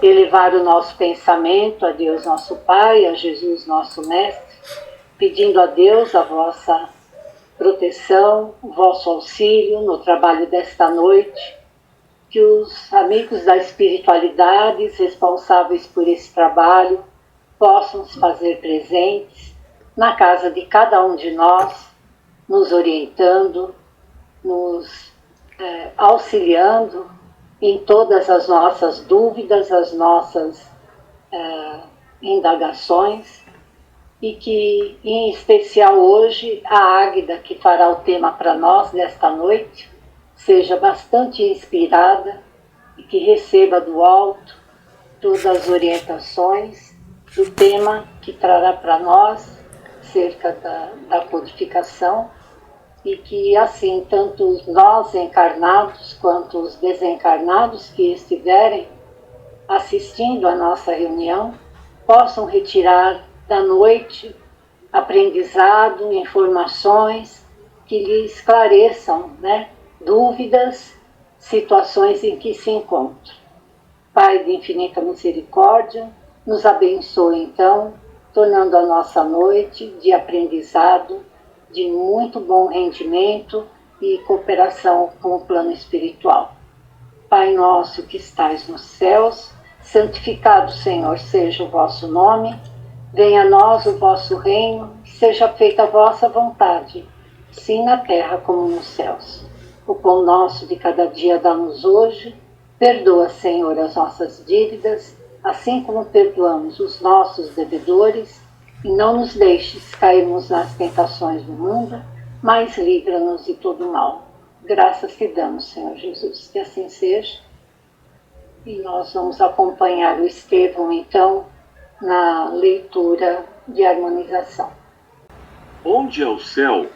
elevar o nosso pensamento a Deus nosso Pai, a Jesus nosso Mestre, pedindo a Deus a vossa proteção, o vosso auxílio no trabalho desta noite, que os amigos da espiritualidade responsáveis por esse trabalho possam se fazer presentes na casa de cada um de nós, nos orientando, nos auxiliando em todas as nossas dúvidas, as nossas indagações, e que, em especial hoje, a Águida, que fará o tema para nós nesta noite, seja bastante inspirada e que receba do alto todas as orientações do tema que trará para nós acerca da codificação, e que assim tanto nós encarnados quanto os desencarnados que estiverem assistindo à nossa reunião possam retirar da noite aprendizado, informações que lhe esclareçam, dúvidas, situações em que se encontra. Pai de infinita misericórdia, nos abençoe então, tornando a nossa noite de aprendizado, de muito bom rendimento e cooperação com o plano espiritual. Pai nosso que estais nos céus, santificado, Senhor, seja o vosso nome, venha a nós o vosso reino, seja feita a vossa vontade, assim na terra como nos céus. O pão nosso de cada dia dá-nos hoje, perdoa, Senhor, as nossas dívidas, assim como perdoamos os nossos devedores, e não nos deixes cairmos nas tentações do mundo, mas livra-nos de todo mal. Graças te damos, Senhor Jesus, que assim seja. E nós vamos acompanhar o Estevão, então, na leitura de harmonização. Onde é o céu?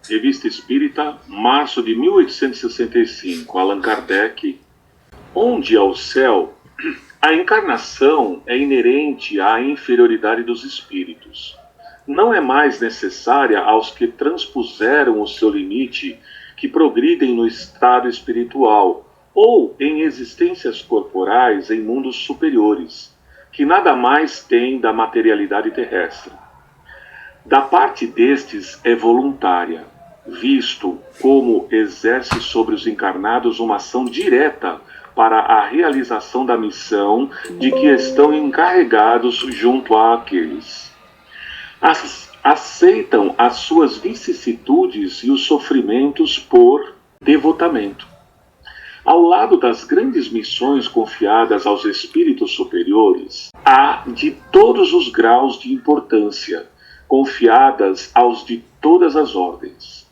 Revista Espírita, março de 1865, Allan Kardec. Onde é o céu? A encarnação é inerente à inferioridade dos espíritos. Não é mais necessária aos que transpuseram o seu limite, que progridem no estado espiritual ou em existências corporais em mundos superiores, que nada mais têm da materialidade terrestre. Da parte destes é voluntária, visto como exerce sobre os encarnados uma ação direta para a realização da missão de que estão encarregados junto àqueles. Aceitam as suas vicissitudes e os sofrimentos por devotamento. Ao lado das grandes missões confiadas aos espíritos superiores, há de todos os graus de importância, confiadas aos de todas as ordens,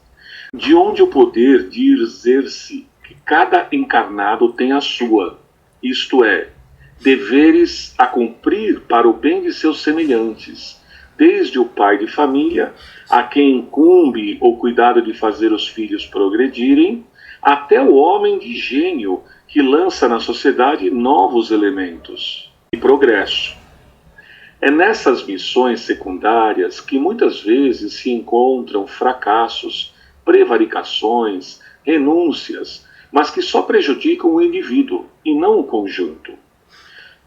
de onde o poder dizer-se que cada encarnado tem a sua, isto é, deveres a cumprir para o bem de seus semelhantes, desde o pai de família, a quem incumbe o cuidado de fazer os filhos progredirem, até o homem de gênio que lança na sociedade novos elementos de progresso. É nessas missões secundárias que muitas vezes se encontram fracassos, prevaricações, renúncias, mas que só prejudicam o indivíduo e não o conjunto.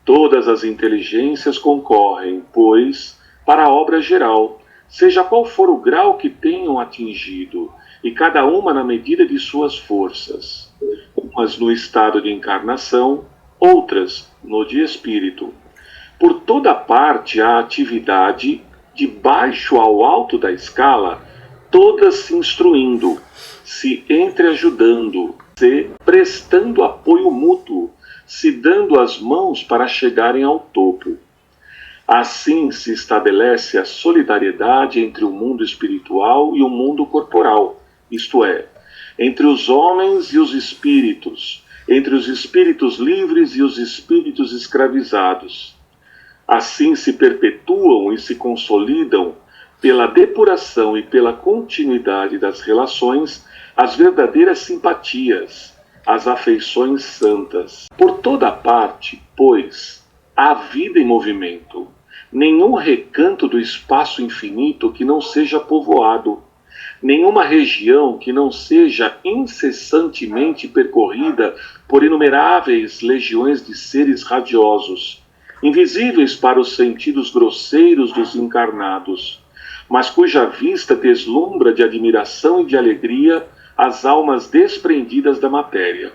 Todas as inteligências concorrem, pois, para a obra geral, seja qual for o grau que tenham atingido, e cada uma na medida de suas forças, umas no estado de encarnação, outras no de espírito. Por toda parte a atividade, de baixo ao alto da escala, todas se instruindo, se entreajudando, se prestando apoio mútuo, se dando as mãos para chegarem ao topo. Assim se estabelece a solidariedade entre o mundo espiritual e o mundo corporal, isto é, entre os homens e os espíritos, entre os espíritos livres e os espíritos escravizados. Assim se perpetuam e se consolidam, pela depuração e pela continuidade das relações, as verdadeiras simpatias, as afeições santas. Por toda parte, pois, há vida em movimento, nenhum recanto do espaço infinito que não seja povoado, nenhuma região que não seja incessantemente percorrida por inumeráveis legiões de seres radiosos, invisíveis para os sentidos grosseiros dos encarnados, mas cuja vista deslumbra de admiração e de alegria as almas desprendidas da matéria.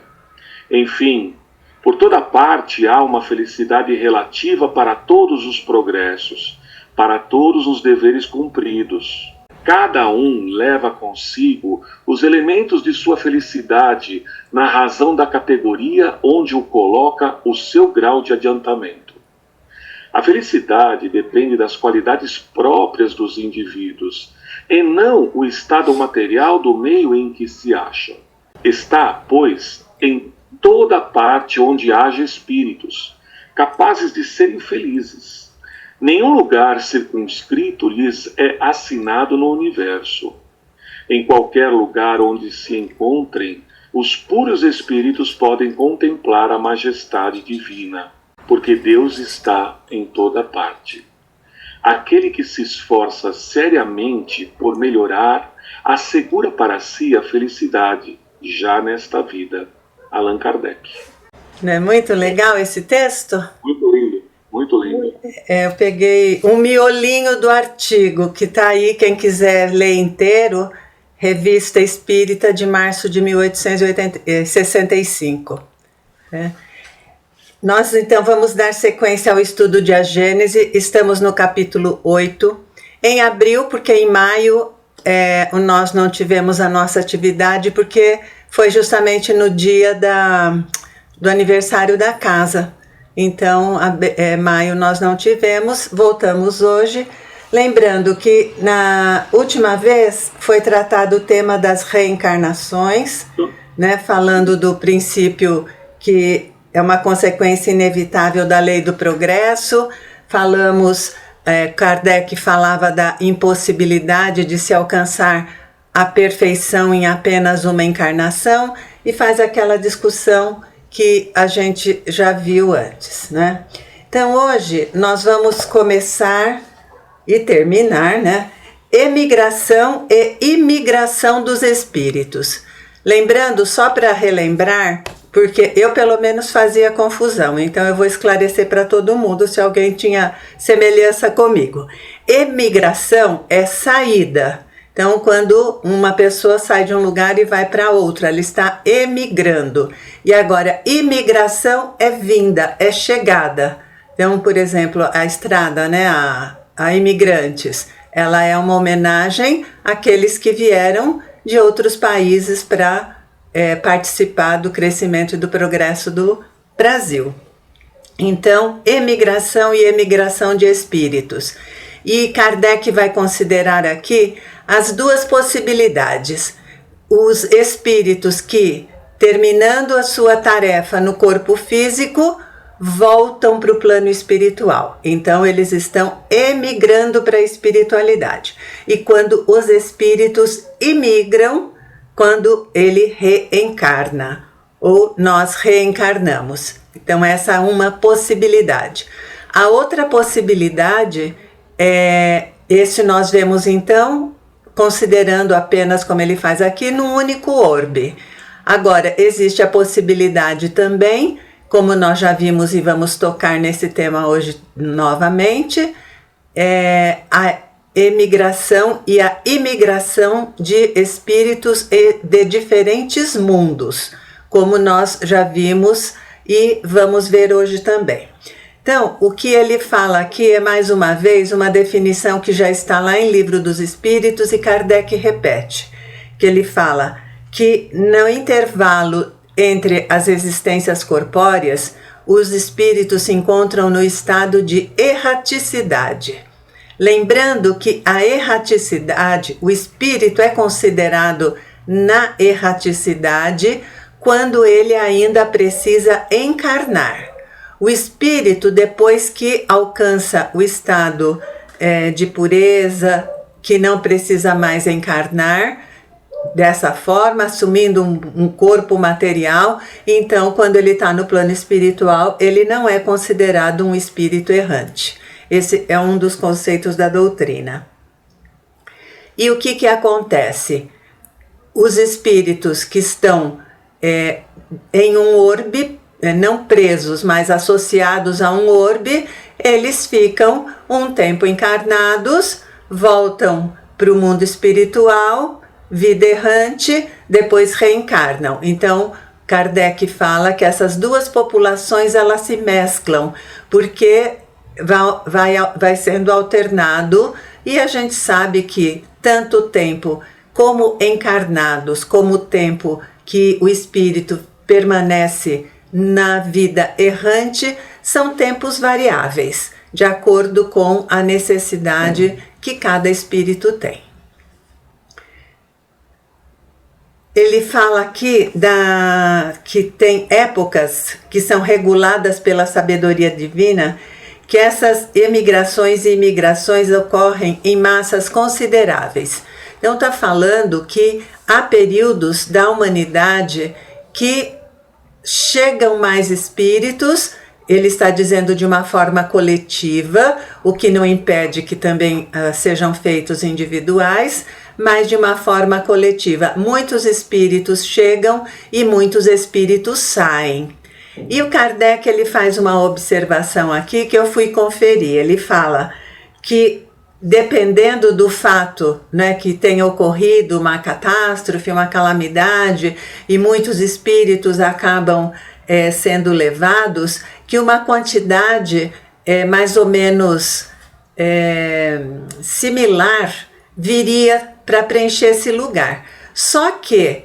Enfim, por toda parte há uma felicidade relativa para todos os progressos, para todos os deveres cumpridos. Cada um leva consigo os elementos de sua felicidade na razão da categoria onde o coloca o seu grau de adiantamento. A felicidade depende das qualidades próprias dos indivíduos, e não o estado material do meio em que se acham. Está, pois, em toda parte onde haja espíritos, capazes de serem felizes. Nenhum lugar circunscrito lhes é assinado no universo. Em qualquer lugar onde se encontrem, os puros espíritos podem contemplar a majestade divina, porque Deus está em toda parte. Aquele que se esforça seriamente por melhorar, assegura para si a felicidade, já nesta vida. Allan Kardec. Não é muito legal esse texto? Muito lindo, muito lindo. Eu peguei um miolinho do artigo, que está aí, quem quiser ler inteiro, Revista Espírita de março de 1865. Nós, então, vamos dar sequência ao estudo de A Gênese. Estamos no capítulo 8. Em abril, porque em maio nós não tivemos a nossa atividade, porque foi justamente no dia do aniversário da casa. Então, maio nós não tivemos, voltamos hoje. Lembrando que na última vez foi tratado o tema das reencarnações, né, falando do princípio que é uma consequência inevitável da lei do progresso. Falamos, Kardec falava da impossibilidade de se alcançar a perfeição em apenas uma encarnação e faz aquela discussão que a gente já viu antes, né? Então hoje nós vamos começar e terminar, né? Emigração e imigração dos espíritos. Lembrando, só para relembrar, porque eu pelo menos fazia confusão, então eu vou esclarecer para todo mundo se alguém tinha semelhança comigo. Emigração é saída. Então, quando uma pessoa sai de um lugar e vai para outro, ela está emigrando. E agora, imigração é vinda, é chegada. Então, por exemplo, a estrada, né, a imigrantes, ela é uma homenagem àqueles que vieram de outros países para participar do crescimento e do progresso do Brasil. Então, emigração e emigração de espíritos. E Kardec vai considerar aqui as duas possibilidades. Os espíritos que, terminando a sua tarefa no corpo físico, voltam para o plano espiritual. Então, eles estão emigrando para a espiritualidade. E quando os espíritos imigram, quando ele reencarna, ou nós reencarnamos. Então, essa é uma possibilidade. A outra possibilidade esse nós vemos então, considerando apenas como ele faz aqui, num único orbe. Agora, existe a possibilidade também, como nós já vimos e vamos tocar nesse tema hoje novamente, a emigração e a imigração de espíritos de diferentes mundos, como nós já vimos e vamos ver hoje também. Então, o que ele fala aqui é, mais uma vez, uma definição que já está lá em Livro dos Espíritos e Kardec repete, que ele fala que no intervalo entre as existências corpóreas, os espíritos se encontram no estado de erraticidade. Lembrando que a erraticidade, o espírito é considerado na erraticidade quando ele ainda precisa encarnar. O espírito, depois que alcança o estado de pureza, que não precisa mais encarnar, dessa forma, assumindo um corpo material, então, quando ele está no plano espiritual, ele não é considerado um espírito errante. Esse é um dos conceitos da doutrina. E o que acontece? Os espíritos que estão em um orbe, não presos, mas associados a um orbe, eles ficam um tempo encarnados, voltam para o mundo espiritual, vida errante, depois reencarnam. Então, Kardec fala que essas duas populações elas se mesclam, porque vai sendo alternado, e a gente sabe que tanto o tempo como encarnados, como o tempo que o espírito permanece na vida errante, são tempos variáveis, de acordo com a necessidade que cada espírito tem. Ele fala aqui que tem épocas que são reguladas pela sabedoria divina, que essas emigrações e imigrações ocorrem em massas consideráveis. Então está falando que há períodos da humanidade que chegam mais espíritos, ele está dizendo de uma forma coletiva, o que não impede que também sejam feitos individuais, mas de uma forma coletiva. Muitos espíritos chegam e muitos espíritos saem. E o Kardec ele faz uma observação aqui que eu fui conferir. Ele fala que dependendo do fato, né, que tenha ocorrido uma catástrofe, uma calamidade, e muitos espíritos acabam sendo levados, que uma quantidade mais ou menos similar viria para preencher esse lugar. Só que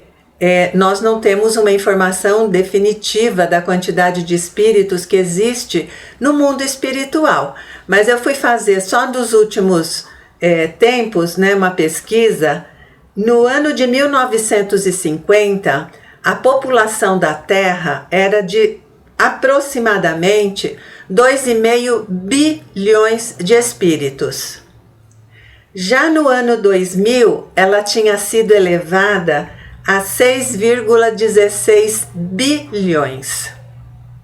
nós não temos uma informação definitiva da quantidade de espíritos que existe no mundo espiritual. Mas eu fui fazer só dos últimos tempos, né, uma pesquisa. No ano de 1950, a população da Terra era de aproximadamente 2,5 bilhões de espíritos. Já no ano 2000, ela tinha sido elevada a 6,16 bilhões.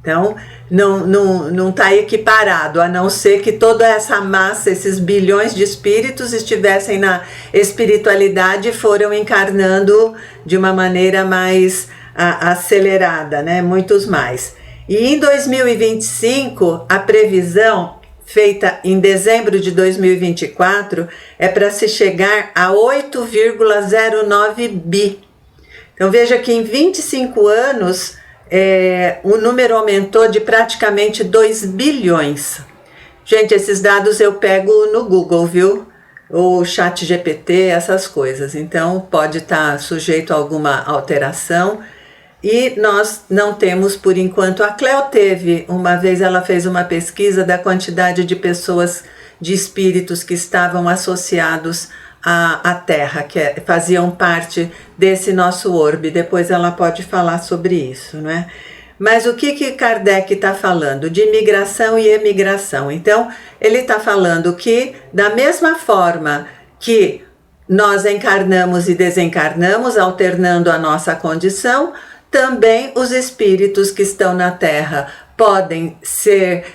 Então, não está equiparado, a não ser que toda essa massa, esses bilhões de espíritos estivessem na espiritualidade e foram encarnando de uma maneira mais acelerada, né? Muitos mais. E em 2025, a previsão feita em dezembro de 2024 é para se chegar a 8,09 bi. Então veja que em 25 anos o número aumentou de praticamente 2 bilhões. Gente, esses dados eu pego no Google, viu? O ChatGPT, essas coisas. Então pode estar sujeito a alguma alteração. E nós não temos, por enquanto, a Cleo teve, uma vez ela fez uma pesquisa da quantidade de pessoas, de espíritos que estavam associados à Terra, que faziam parte desse nosso orbe. Depois ela pode falar sobre isso, não é? Mas o que Kardec está falando? De migração e emigração. Então, ele está falando que, da mesma forma que nós encarnamos e desencarnamos, alternando a nossa condição, também os espíritos que estão na Terra podem ser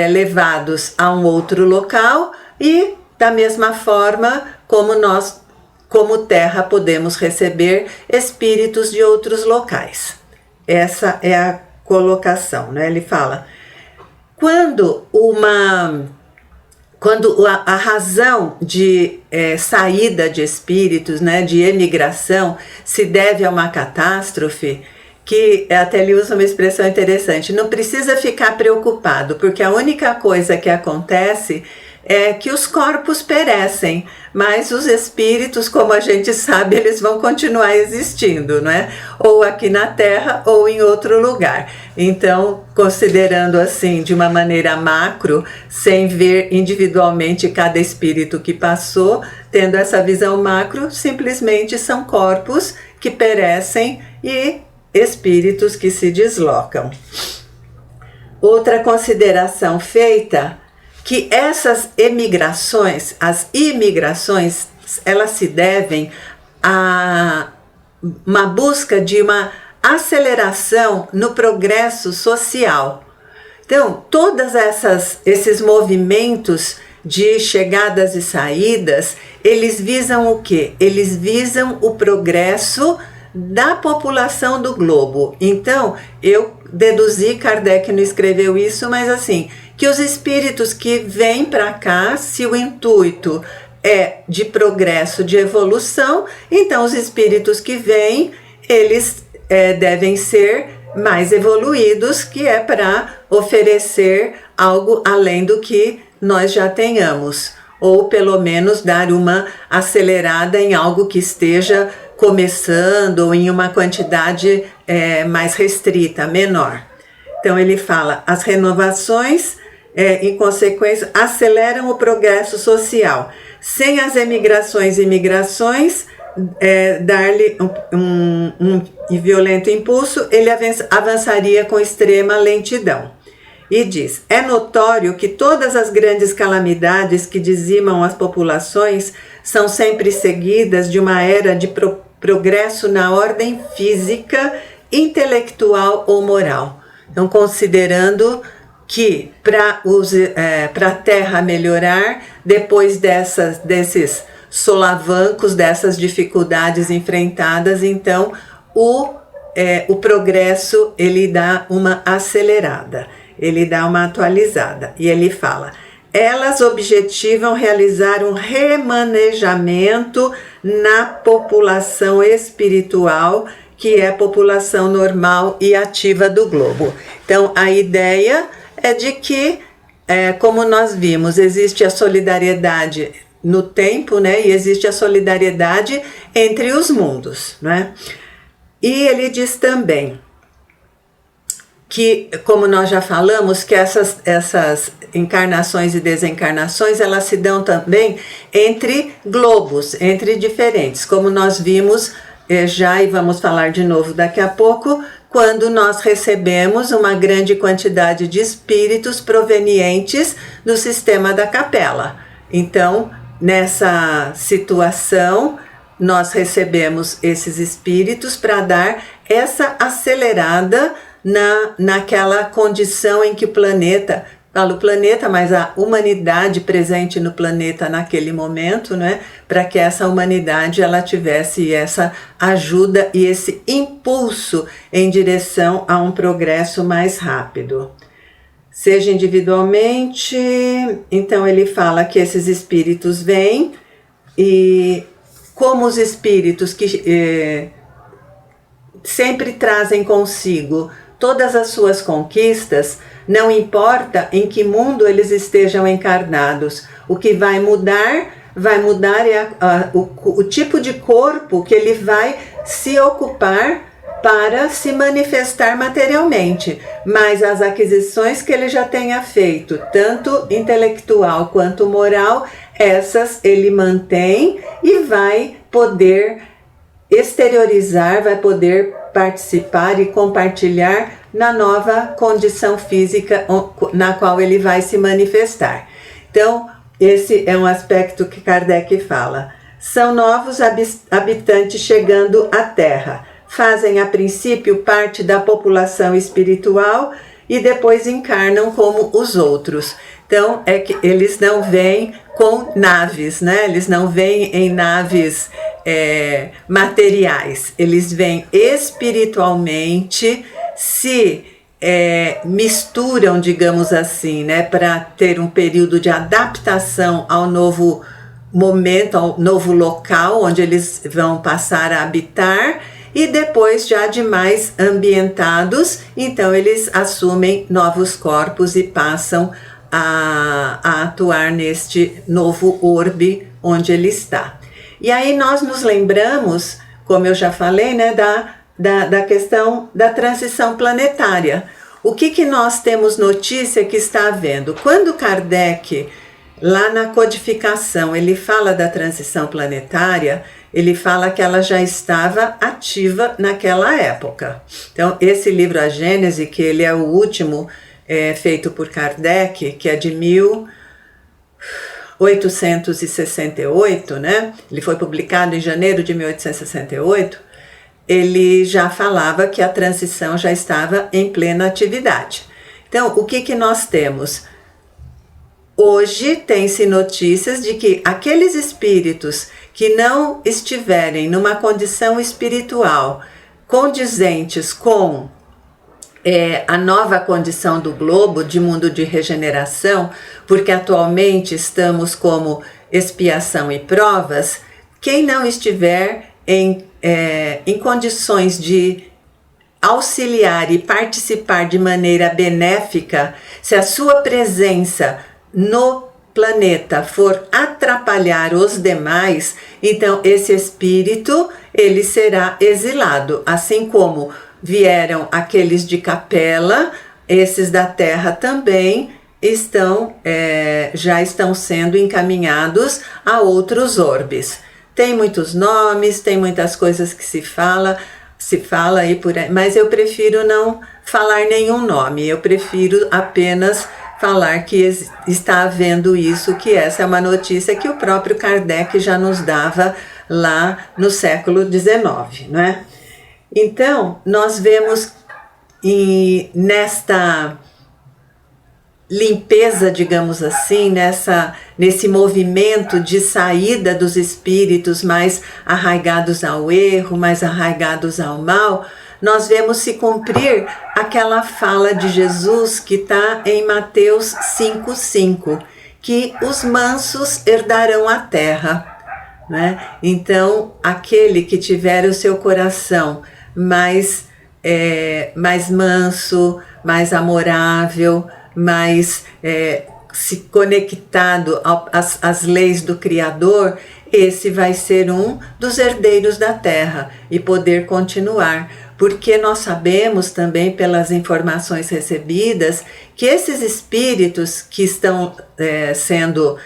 levados a um outro local e, da mesma forma, como nós, como Terra, podemos receber espíritos de outros locais. Essa é a colocação, né? Ele fala, quando a razão de saída de espíritos, né, de emigração, se deve a uma catástrofe, que até ele usa uma expressão interessante, não precisa ficar preocupado, porque a única coisa que acontece é que os corpos perecem, mas os espíritos, como a gente sabe, eles vão continuar existindo, não é? Ou aqui na Terra ou em outro lugar. Então, considerando assim, de uma maneira macro, sem ver individualmente cada espírito que passou, tendo essa visão macro, simplesmente são corpos que perecem e espíritos que se deslocam. Outra consideração feita, que essas emigrações, as imigrações, elas se devem a uma busca de uma aceleração no progresso social. Então, todos esses movimentos de chegadas e saídas, eles visam o quê? Eles visam o progresso da população do globo. Então, eu deduzi, Kardec não escreveu isso, mas assim, que os espíritos que vêm para cá, se o intuito é de progresso, de evolução, então os espíritos que vêm, eles devem ser mais evoluídos, que é para oferecer algo além do que nós já tenhamos, ou pelo menos dar uma acelerada em algo que esteja começando, ou em uma quantidade mais restrita, menor. Então ele fala, as renovações, em consequência, aceleram o progresso social. Sem as emigrações e migrações, dar-lhe um violento impulso, ele avançaria com extrema lentidão. E diz, é notório que todas as grandes calamidades que dizimam as populações são sempre seguidas de uma era de progresso na ordem física, intelectual ou moral. Então, considerando que para a Terra melhorar, depois desses solavancos, dessas dificuldades enfrentadas, então o progresso ele dá uma acelerada, ele dá uma atualizada. E ele fala, elas objetivam realizar um remanejamento na população espiritual, que é a população normal e ativa do globo. Então, a ideia é de que, como nós vimos, existe a solidariedade no tempo, né? E existe a solidariedade entre os mundos, né? E ele diz também que, como nós já falamos, que essas encarnações e desencarnações, elas se dão também entre globos, entre diferentes, como nós vimos já, e vamos falar de novo daqui a pouco, quando nós recebemos uma grande quantidade de espíritos provenientes do sistema da capela. Então, nessa situação, nós recebemos esses espíritos para dar essa acelerada naquela condição em que o planeta, falo planeta, mas a humanidade presente no planeta naquele momento, né, para que essa humanidade ela tivesse essa ajuda e esse impulso em direção a um progresso mais rápido. Seja individualmente, então ele fala que esses espíritos vêm e como os espíritos que sempre trazem consigo todas as suas conquistas, não importa em que mundo eles estejam encarnados, o que vai mudar é o tipo de corpo que ele vai se ocupar para se manifestar materialmente, mas as aquisições que ele já tenha feito, tanto intelectual quanto moral, essas ele mantém e vai poder exteriorizar, vai poder participar e compartilhar na nova condição física na qual ele vai se manifestar. Então, esse é um aspecto que Kardec fala. São novos habitantes chegando à Terra. Fazem a princípio parte da população espiritual e depois encarnam como os outros. Então, é que eles não vêm com naves, né? Eles não vêm em naves materiais. Eles vêm espiritualmente, se misturam, digamos assim, né? Para ter um período de adaptação ao novo momento, ao novo local onde eles vão passar a habitar. E depois, já de mais ambientados, então eles assumem novos corpos e passam a atuar neste novo orbe onde ele está. E aí nós nos lembramos, como eu já falei, né, da questão da transição planetária. O que nós temos notícia que está havendo? Quando Kardec, lá na codificação, ele fala da transição planetária, ele fala que ela já estava ativa naquela época. Então, esse livro, A Gênese, que ele é o último feito por Kardec, que é de 1868, né? Ele foi publicado em janeiro de 1868, ele já falava que a transição já estava em plena atividade. Então, o que nós temos? hoje tem-se notícias de que aqueles espíritos que não estiverem numa condição espiritual condizentes com a nova condição do globo, de mundo de regeneração, porque atualmente estamos como expiação e provas, quem não estiver em condições de auxiliar e participar de maneira benéfica, se a sua presença no planeta for atrapalhar os demais, então esse espírito ele será exilado, assim como vieram aqueles de Capela, esses da Terra também já estão sendo encaminhados a outros orbes. Tem muitos nomes, tem muitas coisas que se fala aí por aí, mas eu prefiro não falar nenhum nome, eu prefiro apenas falar que está havendo isso, que essa é uma notícia que o próprio Kardec já nos dava lá no século XIX, não é? Então, nós vemos nesta limpeza, digamos assim, nesse movimento de saída dos espíritos mais arraigados ao erro, mais arraigados ao mal, nós vemos se cumprir aquela fala de Jesus que está em Mateus 5,5, que os mansos herdarão a terra, né? Então, aquele que tiver o seu coração mais manso, mais amorável, mais se conectado às leis do Criador, esse vai ser um dos herdeiros da terra e poder continuar. Porque nós sabemos também pelas informações recebidas que esses espíritos que estão sendo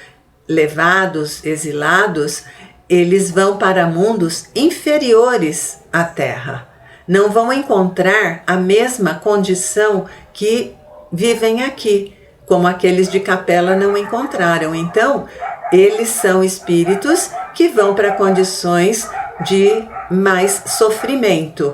levados, exilados, eles vão para mundos inferiores à Terra. Não vão encontrar a mesma condição que vivem aqui, como aqueles de Capela não encontraram. Então, eles são espíritos que vão para condições de mais sofrimento.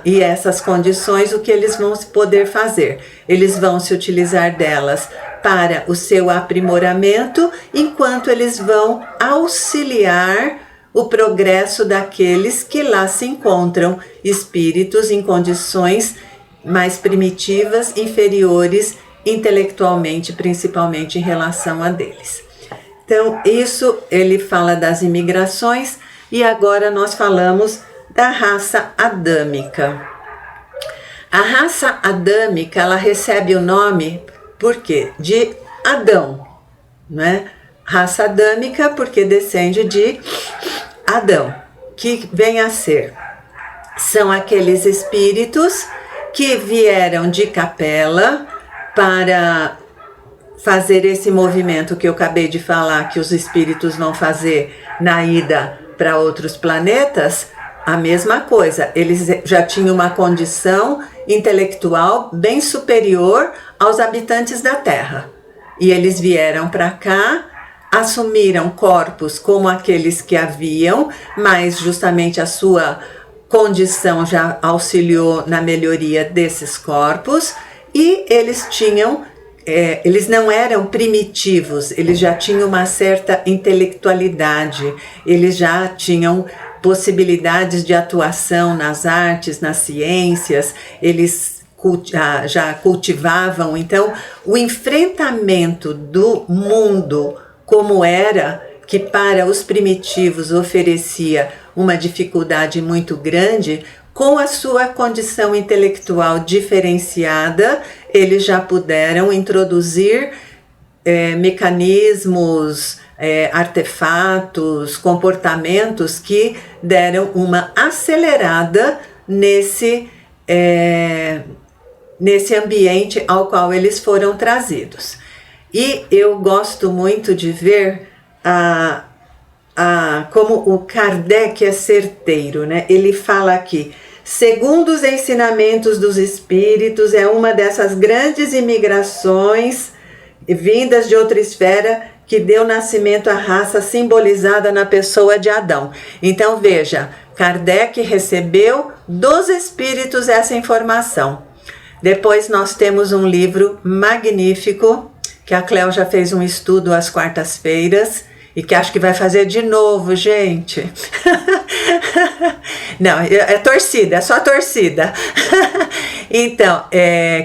E essas condições, o que eles vão poder fazer? Eles vão se utilizar delas para o seu aprimoramento, enquanto eles vão auxiliar o progresso daqueles que lá se encontram, espíritos em condições mais primitivas, inferiores intelectualmente, principalmente em relação a deles. Então, isso ele fala das imigrações, e agora nós falamos da raça adâmica. A raça adâmica, ela recebe o nome, por quê? De Adão, né? Raça adâmica porque descende de Adão, que vem a ser, são aqueles espíritos que vieram de Capela para fazer esse movimento que eu acabei de falar, que os espíritos vão fazer na ida para outros planetas. A mesma coisa, eles já tinham uma condição intelectual bem superior aos habitantes da Terra. E eles vieram para cá, assumiram corpos como aqueles que haviam, mas justamente a sua condição já auxiliou na melhoria desses corpos, e eles eles não eram primitivos, eles já tinham uma certa intelectualidade, eles já tinham possibilidades de atuação nas artes, nas ciências, eles já cultivavam. Então, o enfrentamento do mundo como era, que para os primitivos oferecia uma dificuldade muito grande, com a sua condição intelectual diferenciada, eles já puderam introduzir mecanismos, artefatos, comportamentos que deram uma acelerada nesse ambiente ao qual eles foram trazidos. E eu gosto muito de ver como o Kardec é certeiro, né? Ele fala aqui: segundo os ensinamentos dos espíritos, é uma dessas grandes imigrações vindas de outra esfera que deu nascimento à raça simbolizada na pessoa de Adão. Então veja, Kardec recebeu dos espíritos essa informação. Depois nós temos um livro magnífico que a Cléo já fez um estudo às quartas-feiras e que acho que vai fazer de novo, gente. Não, é torcida, é só torcida. Então,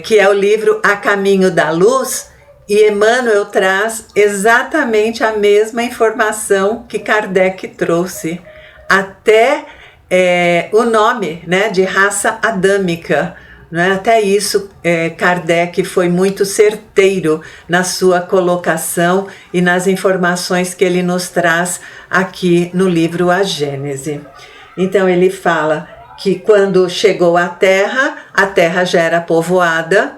que é o livro A Caminho da Luz, e Emmanuel traz exatamente a mesma informação que Kardec trouxe. Até o nome, né, de raça adâmica. Né? Até isso, Kardec foi muito certeiro na sua colocação e nas informações que ele nos traz aqui no livro A Gênese. Então ele fala que quando chegou à Terra, a Terra já era povoada,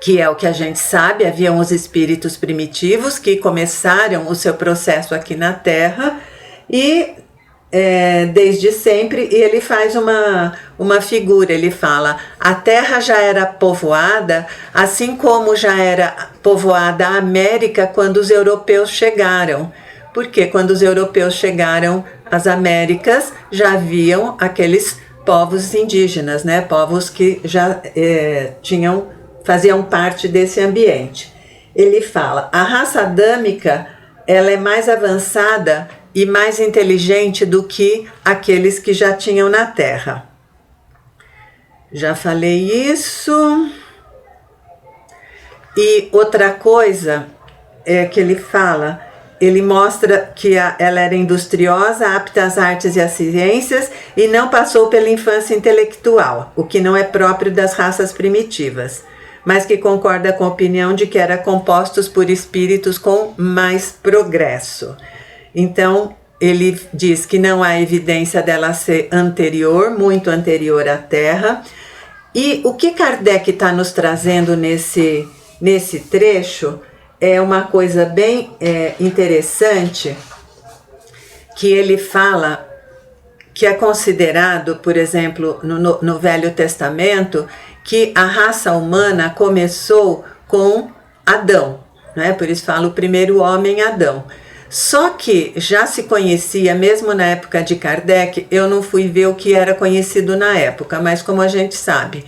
que é o que a gente sabe, haviam os espíritos primitivos que começaram o seu processo aqui na Terra e desde sempre, e ele faz uma figura, ele fala, a Terra já era povoada, assim como já era povoada a América quando os europeus chegaram. Porque quando os europeus chegaram às Américas, já haviam aqueles povos indígenas, né? Povos que já faziam parte desse ambiente. Ele fala, a raça adâmica, ela é mais avançada e mais inteligente do que aqueles que já tinham na Terra. Já falei isso. E outra coisa que ele fala, ele mostra que ela era industriosa, apta às artes e às ciências e não passou pela infância intelectual, o que não é próprio das raças primitivas, mas que concorda com a opinião de que eram compostos por espíritos com mais progresso. Então, ele diz que não há evidência dela ser anterior, muito anterior à Terra. E o que Kardec está nos trazendo nesse trecho é uma coisa bem interessante, que ele fala que é considerado, por exemplo, no Velho Testamento, que a raça humana começou com Adão, né? Por isso fala o primeiro homem, Adão. Só que já se conhecia, mesmo na época de Kardec, eu não fui ver o que era conhecido na época, mas como a gente sabe,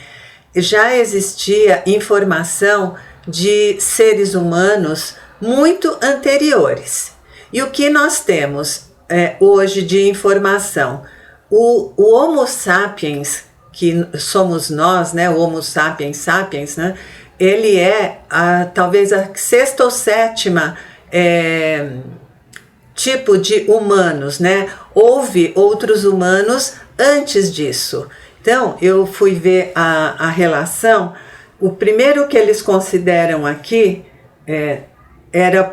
já existia informação de seres humanos muito anteriores. E o que nós temos hoje de informação? O Homo sapiens, que somos nós, né, o Homo sapiens sapiens, né, ele é talvez a sexta ou sétima tipo de humanos, né? Houve outros humanos antes disso. Então, eu fui ver a relação. O primeiro que eles consideram aqui era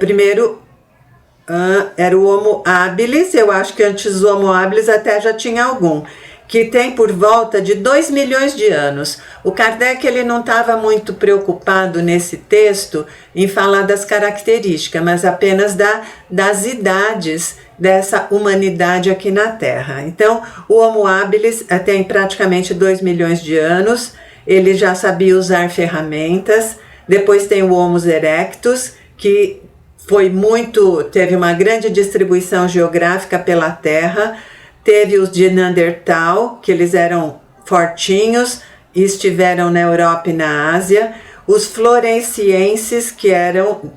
o Homo habilis. Eu acho que antes do Homo habilis até já tinha algum, que tem por volta de 2 milhões de anos. O Kardec ele não estava muito preocupado nesse texto em falar das características, mas apenas das idades dessa humanidade aqui na Terra. Então, o Homo habilis tem praticamente 2 milhões de anos, ele já sabia usar ferramentas. Depois tem o Homo erectus, que teve uma grande distribuição geográfica pela Terra. Teve os de Neandertal, que eles eram fortinhos e estiveram na Europa e na Ásia. Os florensienses, que eram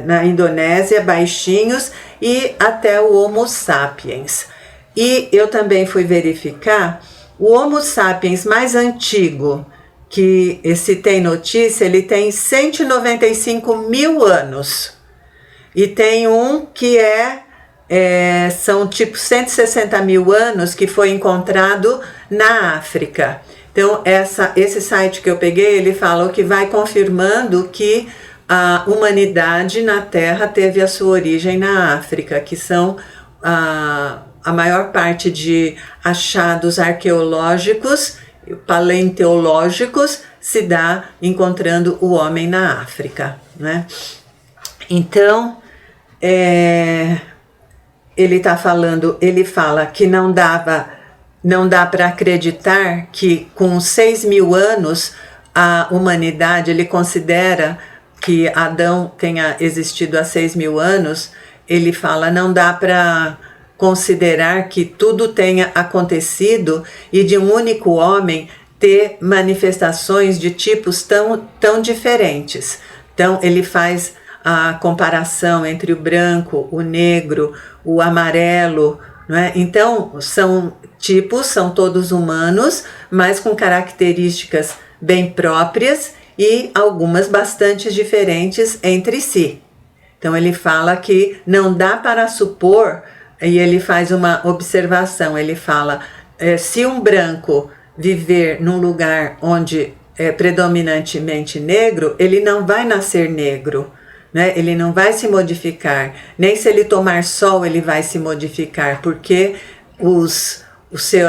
na Indonésia, baixinhos, e até o Homo sapiens. E eu também fui verificar, o Homo sapiens mais antigo, que se tem notícia, ele tem 195 mil anos. E tem um que são tipo 160 mil anos, que foi encontrado na África. Então, esse site que eu peguei, ele fala que vai confirmando que a humanidade na Terra teve a sua origem na África, que são a maior parte de achados arqueológicos, paleontológicos, se dá encontrando o homem na África, né? Então, ele fala que não dá para acreditar que com 6 mil anos a humanidade, ele considera que Adão tenha existido há 6 mil anos, ele fala, não dá para considerar que tudo tenha acontecido e de um único homem ter manifestações de tipos tão diferentes. Então ele faz a comparação entre o branco, o negro, o amarelo, não é? Então são tipos, são todos humanos, mas com características bem próprias e algumas bastante diferentes entre si. Então ele fala que não dá para supor, e ele faz uma observação, ele fala, se um branco viver num lugar onde é predominantemente negro, ele não vai nascer negro, né? Ele não vai se modificar, nem se ele tomar sol ele vai se modificar, porque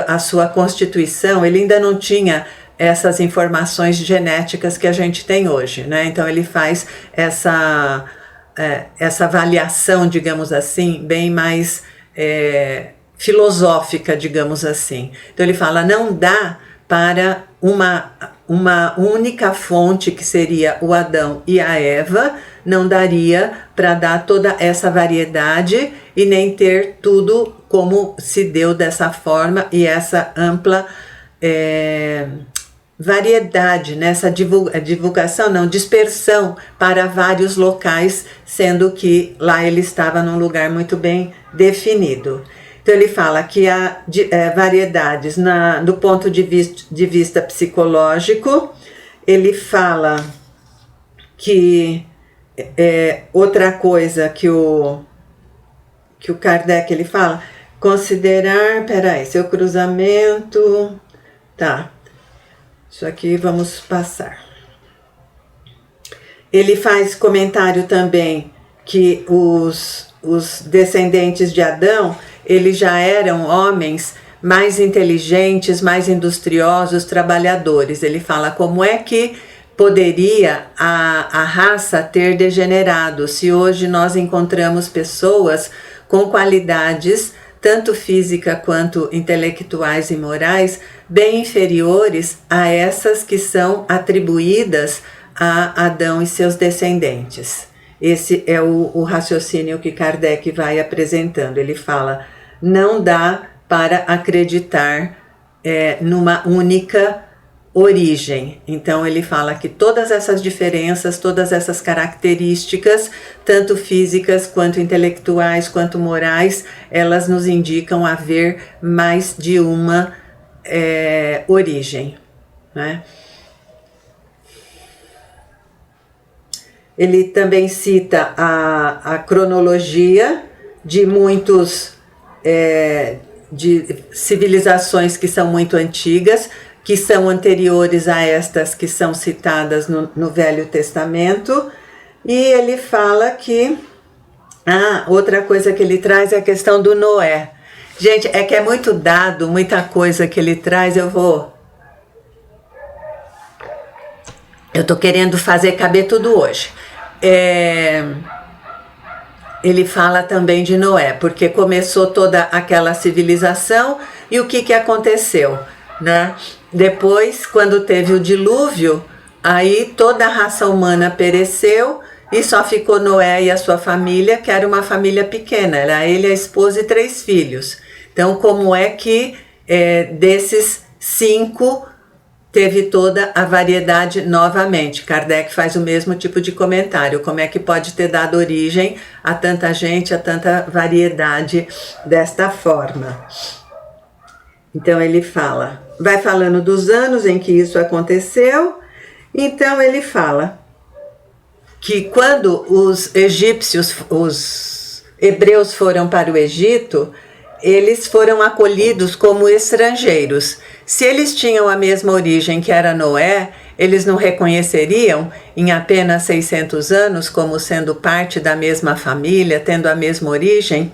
a sua constituição, ele ainda não tinha essas informações genéticas que a gente tem hoje, né? Então ele faz essa avaliação, digamos assim, bem mais filosófica, digamos assim. Então ele fala, não dá para uma única fonte, que seria o Adão e a Eva, não daria para dar toda essa variedade e nem ter tudo como se deu dessa forma e essa ampla variedade, né? Essa divulgação, não, dispersão para vários locais, sendo que lá ele estava num lugar muito bem definido. Então ele fala que há variedades do ponto de vista psicológico. Ele fala que outra coisa que o Kardec ele fala, considerar, seu cruzamento, tá, isso aqui vamos passar. Ele faz comentário também que os descendentes de Adão, eles já eram homens mais inteligentes, mais industriosos, trabalhadores. Ele fala como é que poderia a raça ter degenerado se hoje nós encontramos pessoas com qualidades tanto física quanto intelectuais e morais bem inferiores a essas que são atribuídas a Adão e seus descendentes. Esse é o raciocínio que Kardec vai apresentando. Ele fala, não dá para acreditar numa única origem. Então ele fala que todas essas diferenças, todas essas características, tanto físicas quanto intelectuais, quanto morais, elas nos indicam haver mais de uma origem, né? Ele também cita a cronologia de de civilizações que são muito antigas, que são anteriores a estas que são citadas no Velho Testamento. E ele fala que outra coisa que ele traz é a questão do Noé. Gente, é que é muito dado, muita coisa que ele traz, eu tô querendo fazer caber tudo hoje. Ele fala também de Noé, porque começou toda aquela civilização e o que aconteceu, né? Depois, quando teve o dilúvio, aí toda a raça humana pereceu e só ficou Noé e a sua família, que era uma família pequena, era ele, a esposa e 3 filhos. Então, como é que desses 5 teve toda a variedade novamente? Kardec faz o mesmo tipo de comentário. Como é que pode ter dado origem a tanta gente, a tanta variedade desta forma? Então ele vai falando dos anos em que isso aconteceu. Então ele fala que quando os hebreus foram para o Egito, eles foram acolhidos como estrangeiros. Se eles tinham a mesma origem que era Noé, eles não reconheceriam em apenas 600 anos como sendo parte da mesma família, tendo a mesma origem.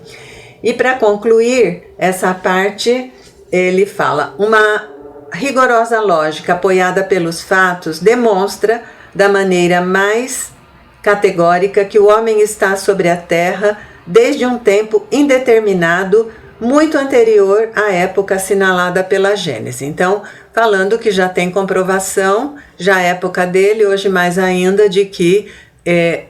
E para concluir essa parte, ele fala, uma rigorosa lógica apoiada pelos fatos demonstra da maneira mais categórica que o homem está sobre a terra desde um tempo indeterminado, muito anterior à época assinalada pela Gênese. Então, falando que já tem comprovação, já a época dele, hoje mais ainda, de que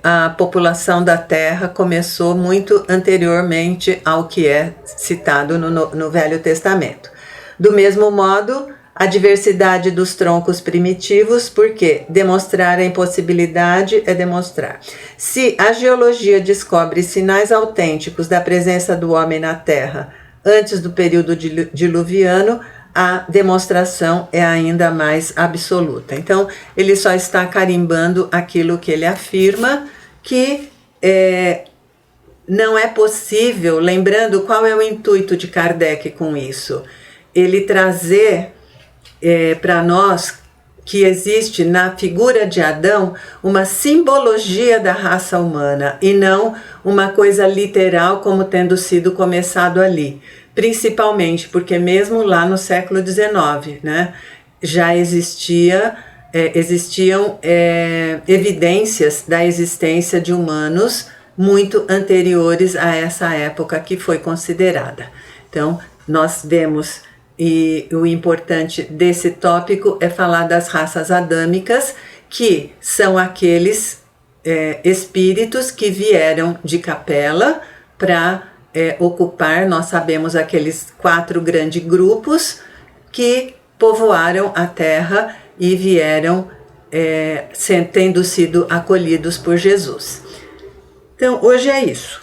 a população da Terra começou muito anteriormente ao que é citado no Velho Testamento. Do mesmo modo, A diversidade dos troncos primitivos, porque demonstrar a impossibilidade é demonstrar. Se a geologia descobre sinais autênticos da presença do homem na Terra antes do período diluviano, a demonstração é ainda mais absoluta. Então, ele só está carimbando aquilo que ele afirma, que não é possível, lembrando qual é o intuito de Kardec com isso, ele trazer para nós que existe na figura de Adão uma simbologia da raça humana e não uma coisa literal como tendo sido começado ali. Principalmente porque mesmo lá no século XIX, né, já existiam evidências da existência de humanos muito anteriores a essa época que foi considerada. Então, nós vemos, e o importante desse tópico é falar das raças adâmicas, que são aqueles espíritos que vieram de Capela para ocupar, nós sabemos, aqueles 4 grandes grupos que povoaram a Terra e vieram tendo sido acolhidos por Jesus. Então, hoje é isso.